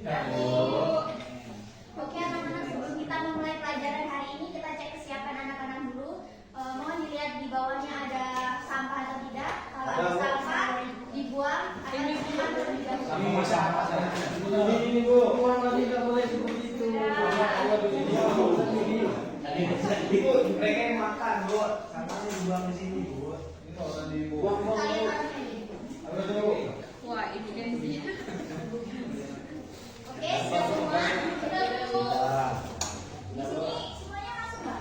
Oke anak-anak, sebelum kita memulai pelajaran hari ini, kita cek kesiapan anak-anak dulu. Mohon dilihat di bawahnya ada sampah atau tidak. Kalau ada sampah, dibuang atau disimpan terlebih dahulu. Ini Bu, buang lagi nggak boleh seperti itu. Bu, mereka yang makan Bu, sampahnya dibuang di sini Bu. Ini orang dibuang. Kalian harus ini. Wah, ini kan sih. Oke, sudah semua. Sudah dulu. Di sini semuanya masuk nggak?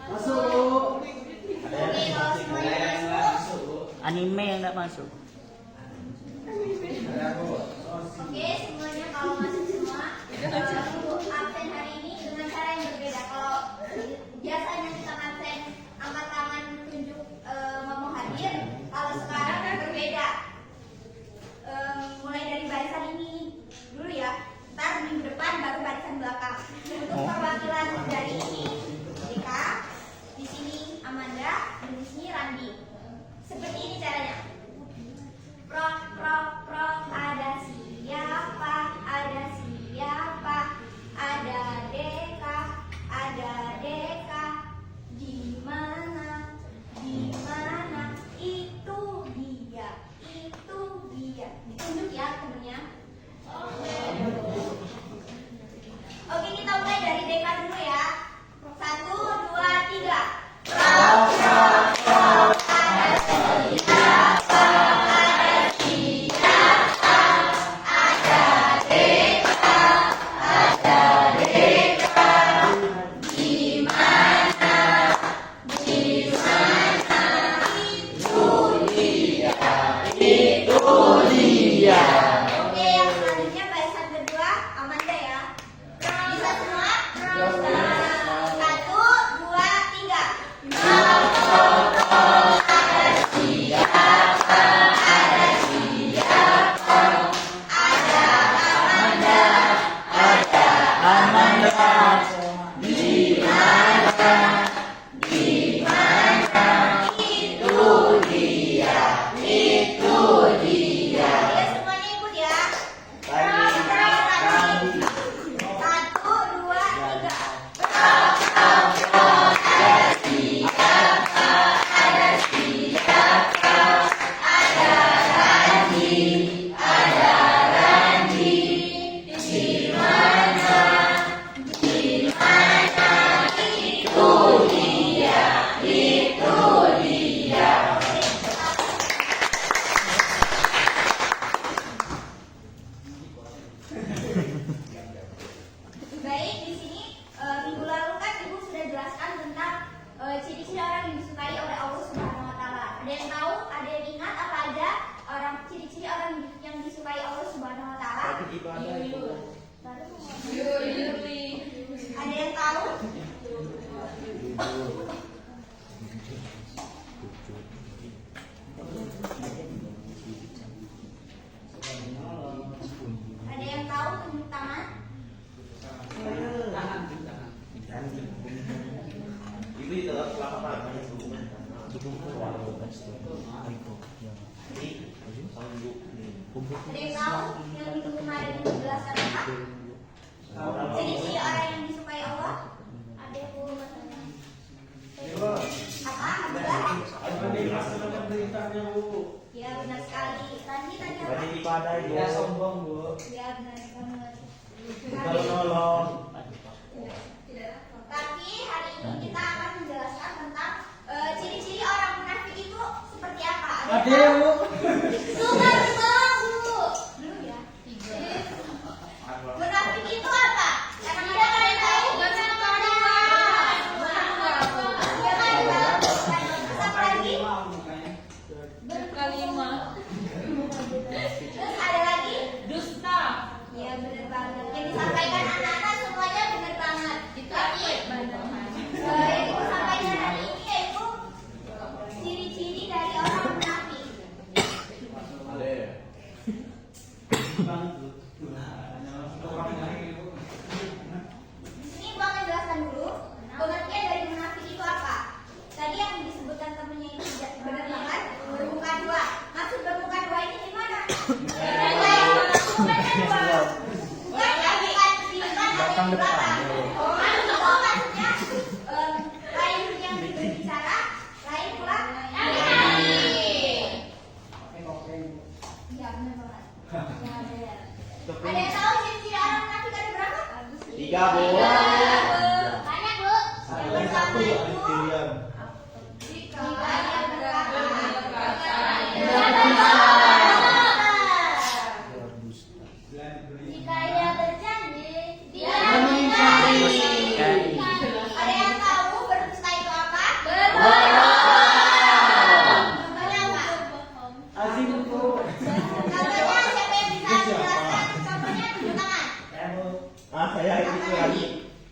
Masuk Bu. Oke, kalau semuanya masuk. Anime yang nggak masuk. Oke, semuanya kalau masuk semua, untuk absen hari ini dengan cara yang berbeda. Kalau biasanya kita absen angkat tangan tunjuk ngomong hadir, kalau sekarang berbeda. Mulai dari barisan ini dulu ya, ntar minggu depan baru barisan belakang. Untuk perwakilan dari ini, Dika, di sini Amanda, dan di sini Randi. Seperti ini caranya. Prok, prok, prok, ada siapa, ada siapa, ada Deka, ada Deka, di mana, itu dia, ditunjuk ya temennya. Oke, kita mulai dari Deka dulu ya. 1, 2, 3. Prok, prok, prok, ada siapa, ada siapa, ada Deka, ada Deka, di mana, itu dia. Oke, yang selanjutnya barisan kedua Amanda ya. Bisa semua? 1, 2, 3. Ada siapa, ada siapa, ada Amanda, ada Amanda, di mana, itu dia, itu dia. Ya semuanya ikut ya. Randi. 1, 2, 3. Ada siapa, ada Randi, di mana, itu dia, itu dia. Baik, di sini minggu lalu kan Ibu sudah jelaskan tentang ciri-ciri orang yang disukai oleh Allah Subhanahu wa taala. Ada yang tahu, ada yang ingat apa aja ciri-ciri orang yang disukai Allah Subhanahu wa taala? Ada yang tahu? Ada yang tahu tunjuk tangan? Ada yang tahu yang minggu kemarin dijelaskan apa? Ciri-ciri orang yang disukai Allah? Ada yang mau bertanya? Apa? Ya benar sekali. Randi tadi apa? Ya sombong Bu. Ya benar banget. Kalau nolong. Tapi hari ini kita akan menjelaskan tentang ciri-ciri orang munafik itu seperti apa. Ada yang tahu? Suka bersama dulu. Dulu ya. Munafik itu apa? Karena tidak ada yang tahu. Apa lagi? Berkalimat. Terus ada lagi? Dusta. Ya benar banget. Yang disampaikan anak-anak semuanya benar banget. Tapi yang ibu sampaikan hari ini yaitu ciri-ciri dari orang munafik. Di sini Ibu akan jelaskan dulu pengertian dari munafik itu apa. Tadi yang disebutkan temennya itu benar banget. Bermuka dua. Maksud bermuka dua ini gimana? Bermuka dua. belakang depan. Oh, maksudnya lain yang berbicara, lain pula iya benar banget. Ada yang tahu ciri-ciri orang munafik ada berapa? 3, Bu. Banyak, Bu. Yang pertama itu jika ia berkata jika ia berjanji dia mengingkari. Ada yang tahu berdusta itu apa? Contohnya apa? Azim Bu. Contohnya siapa yang bisa menjelaskan? Contohnya tunjuk tangan. Saya itu lagi.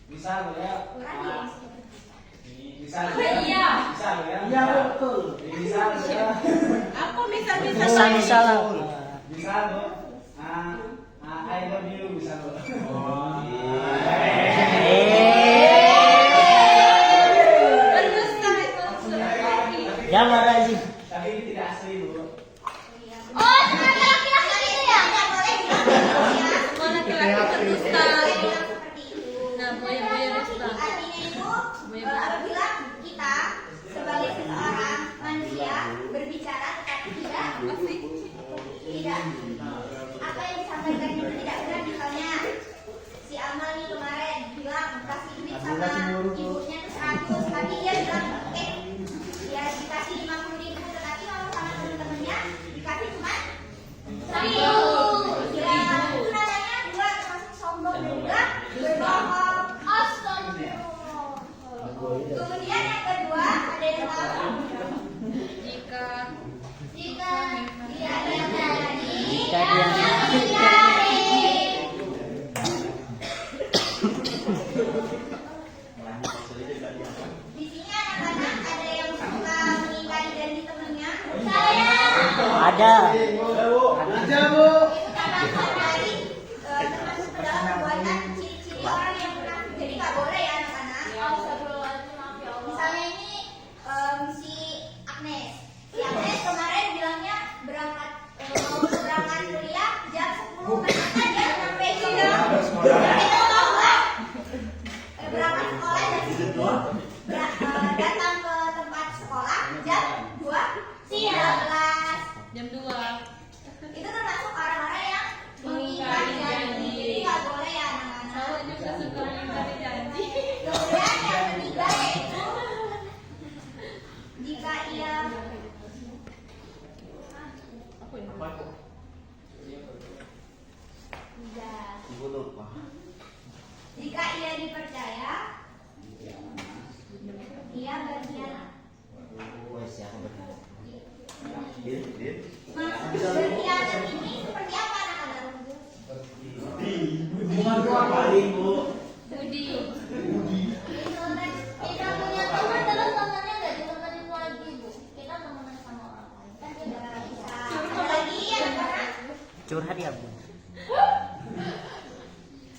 Bisa lo ya. Bisa lo Iya. ya. Bisa lo ya. Iya, betul. Bisa lo ya. Apa bisa Bisa lah. Bisa lo. I love you bisa lo. Berdusta itu sudah lagi. Jangan Azim. Tapi ini tidak asli Bu. Oh, ternyata laki-laki itu ya? Nggak boleh bilang ya. Semua laki-laki berdusta. Saya bilang seperti itu. Nah, buaya-buaya dusta. Artinya itu apabila kita sebagai seseorang manusia berbicara tetapi tidak apa yang disampaikan itu tidak benar. Misalnya si Amal nih kemarin bilang kasih duit sama ibunya tuh 100, tapi dia bilang ya dikasih 50.000, tetapi kalau sama teman-temannya dikasih cuma 1.000. Ya itu namanya dua termasuk sombong dan juga berbohong. Astagfirullah. Kemudian yang kedua ada yang tahu? Jika Jika dia yang tadi Jika dia- mencari. Di sini anak-anak ada yang suka mengingkari janji temannya. Saya. Ada. Aja Bu. Itu termasuk dari termasuk ke dalam perbuatan ciri-ciri orang yang munafik. Jadi nggak boleh ya anak-anak. Misalnya ini si Agnes. Si Agnes kemarin bilangnya mau berangkat kuliah jam 10, ternyata dia sampai jam. Itu tahu nggak? Berangkat sekolah jam 10, datang ke tempat sekolah jam 2:13. jam 2. Itu termasuk orang-orang yang mengingkari janji. Jadi nggak boleh ya anak-anak. Cowok juga suka mengingkari janji. Kemudian yang ketiga yaitu jika ia Apa ini? jika ia dipercaya ia berkhianat. Maksud berkhianat ini seperti apa anak-anak? Hubungan gua paling Bu. Budi. Kita punya teman terus temannya nggak ditemenin lagi Bu. Kita temenan sama orang lain kan dia nggak bisa. Ada lagi yang pernah? Curhat ya, Bu.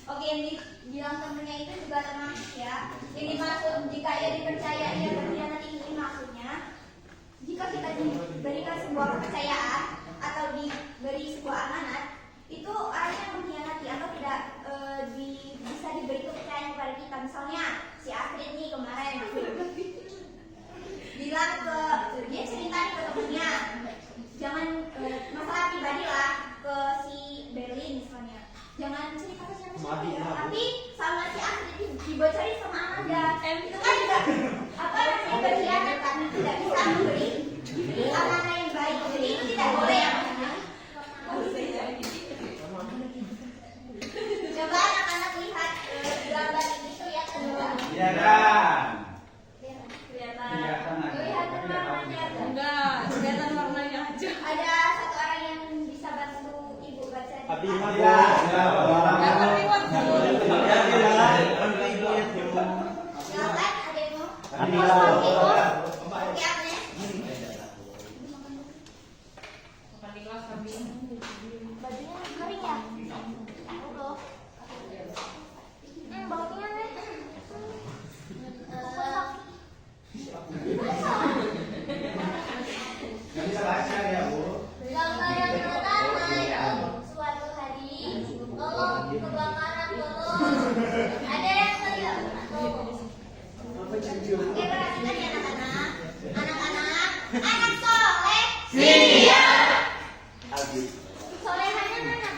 Oke, yang dibilang temennya itu juga termasuk ya. Ini maksud jika ia dipercaya ia berkhianat ini maksudnya jika kita diberikan sebuah kepercayaan atau diberi sebuah amanat itu orangnya mengkhianati atau tidak bisa diberi kepercayaan kepada kita. Misalnya si Astrid nih kemarin bilang dia cerita nih ke temennya jangan masalah pribadi lah ke si Berlin misalnya, jangan cerita ke siapa-siapa tapi sama si Astrid dibocorin sama Amanda. Itu kan juga apa namanya berkhianat karena tidak bisa memberi amanah yang baik. Jadi itu tidak boleh ya maksudnya. Coba anak-anak lihat gambar ini tuh ya kedua. Iya kan. Kelihatan. Kelihatan aja. Kelihatan Tapi nggak warnanya. tahu. Enggak, kelihatan warnanya aja. Ada satu orang yang bisa bantu ibu baca. Abi, Iya. Abi. Enggak terlihat Bu. Silakan ada yang mau? Adila. Oke, Agnes. Makan di kelas kami. Bajunya kering ya? Udah. Bajunya nih. Nggak bisa baca ya Bu. Gambar yang pertama, suatu hari tolong kebakaran tolong Ada yang serius? Oke, perhatikan ya anak-anak. Anak-anak, anak soleh. Iya. Solehannya mana?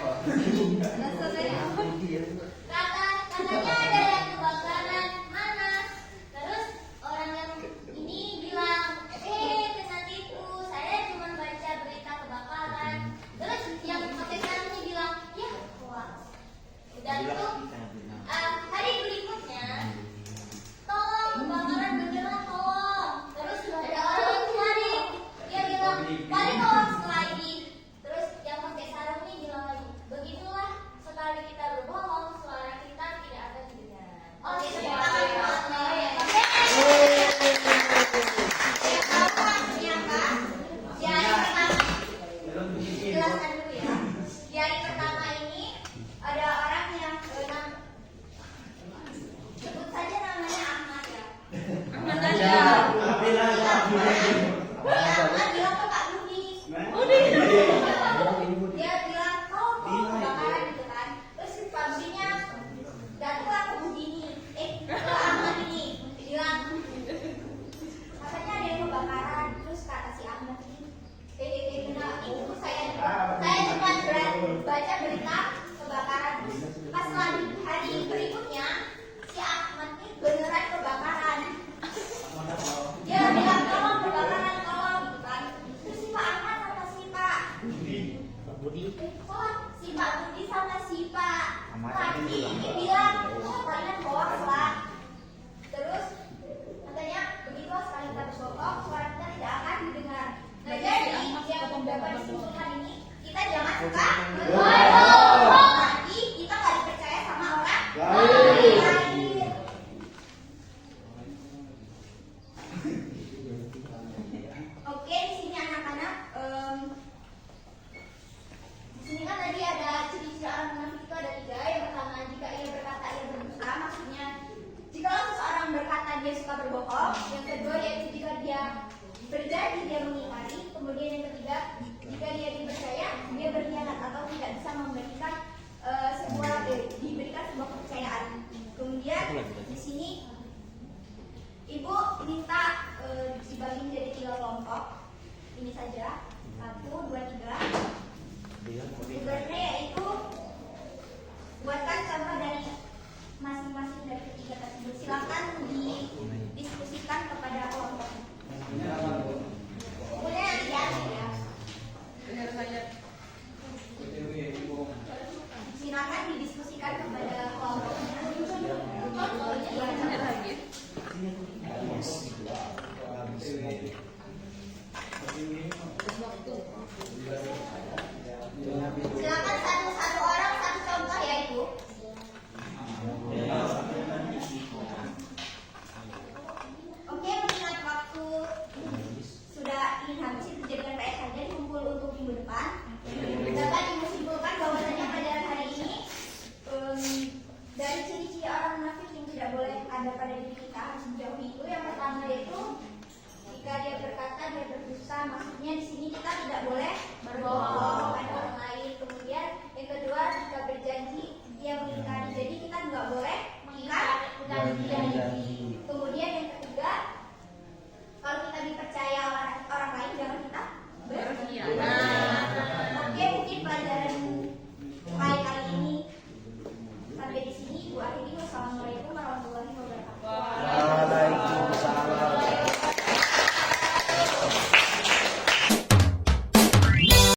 Katanya ada yang kebakaran mana? Terus orang yang ini bilang, kena tipu. Saya cuma baca berita kebakaran. Terus yang pakai sarung ini bilang, ya hoax. Udah itu hari berikutnya, tolong kebakaran beneran tolong. Terus ada orang kemari, dia bilang paling hoax lagi. Terus yang pakai sarung ini bilang lagi, begitulah sekali kita berbohong, suara kita tidak akan didengar. Oke, semua jelaskan dulu ya. Di hari pertama ini ada orang yang sebut saja namanya Ahmad ya. Ahmad aja. Ahmad bilang ke Kak Budi. Dia bilang kau kebakaran gitu kan. Terus si Pak Budinya datanglah ke Budi ini, ke Ahmad ini, bilang katanya ada yang kebakaran. Terus kata si Ahmad ini, kenapa itu saya cuma baca berita kebakaran. Pas lagi hari berikutnya si Ahmad ini beneran kebakaran. Dia bilang tolong kebakaran tolong gitu kan. Terus si Pak Ahmad sama si Pak Budi. si Pak Budi sama si Pak Randi ini bilang kalian hoax lah. Terus katanya begitu sekali kita berbohong suara kita tidak akan didengar. Nah jadi yang dapat disimpulkan ini kita jangan suka berbohong. Nanti kita nggak dipercaya sama orang lain. Oke, di sini anak-anak, di sini kan tadi ada ciri-ciri orang munafik itu ada 3. Yang pertama, jika ia berkata ia berdusta, maksudnya jika seseorang berkata dia suka berbohong. Yang kedua yaitu jika dia berjanji dia mengingkari. Kemudian yang ketiga, jika dia dipercaya dia berkhianat atau tidak bisa diberikan sebuah kepercayaan. Kemudian di sini Ibu minta dibagi menjadi 3 kelompok. Ini saja 1, 2, 3. Tugasnya yaitu buatkan contoh dari masing-masing dari ketiga tersebut. Silakan didiskusikan kepada kelompok. Boleh nanti ya. Benar saja. Silakan didiskusikan kepada kelompoknya. Benar lagi. Silakan satu orang satu contoh ya Ibu. Oke, mengingat waktu sudah ingin habis, dijadikan PR saja dikumpul untuk minggu depan. Dapat disimpulkan bahwasanya pelajaran hari ini dari ciri-ciri orang munafik yang tidak boleh ada pada diri kita harus dijauhi itu. Yang pertama yaitu jika dia berkata dia berdusta, maksudnya di sini kita tidak boleh berbohong.